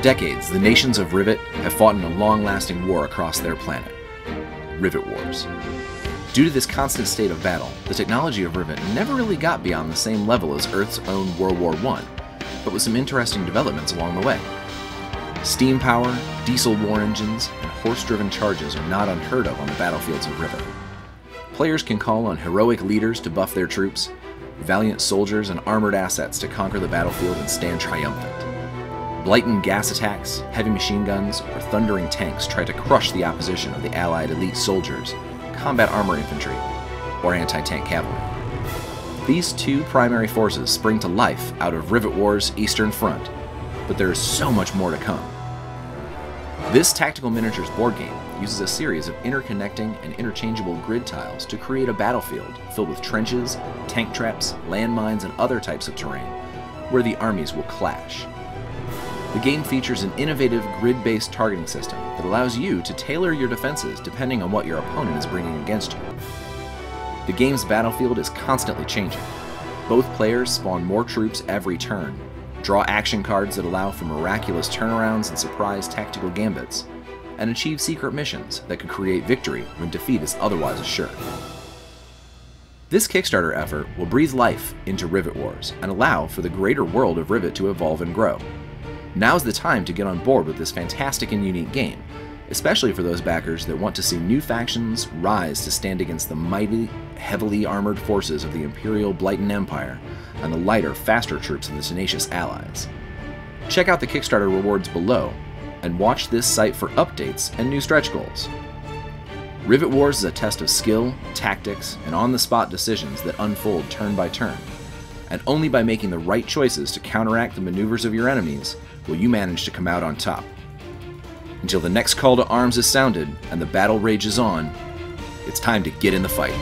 decades, the nations of Rivet have fought in a long-lasting war across their planet. Rivet Wars. Due to this constant state of battle, the technology of Rivet never really got beyond the same level as Earth's own World War I, but with some interesting developments along the way. Steam power, diesel war engines, and horse-driven charges are not unheard of on the battlefields of Rivet. Players can call on heroic leaders to buff their troops, valiant soldiers and armored assets to conquer the battlefield and stand triumphant. Blighting gas attacks, heavy machine guns, or thundering tanks try to crush the opposition of the Allied elite soldiers, combat armor infantry, or anti-tank cavalry. These two primary forces spring to life out of Rivet Wars' Eastern Front, but there is so much more to come. This tactical miniatures board game uses a series of interconnecting and interchangeable grid tiles to create a battlefield filled with trenches, tank traps, landmines, and other types of terrain, where the armies will clash. The game features an innovative grid-based targeting system that allows you to tailor your defenses depending on what your opponent is bringing against you. The game's battlefield is constantly changing. Both players spawn more troops every turn, draw action cards that allow for miraculous turnarounds and surprise tactical gambits, and achieve secret missions that could create victory when defeat is otherwise assured. This Kickstarter effort will breathe life into Rivet Wars and allow for the greater world of Rivet to evolve and grow. Now's the time to get on board with this fantastic and unique game, especially for those backers that want to see new factions rise to stand against the mighty, heavily armored forces of the Imperial Blighten Empire and the lighter, faster troops of the tenacious Allies. Check out the Kickstarter rewards below, and watch this site for updates and new stretch goals. Rivet Wars is a test of skill, tactics, and on-the-spot decisions that unfold turn by turn, and only by making the right choices to counteract the maneuvers of your enemies will you manage to come out on top. Until the next call to arms is sounded and the battle rages on, it's time to get in the fight.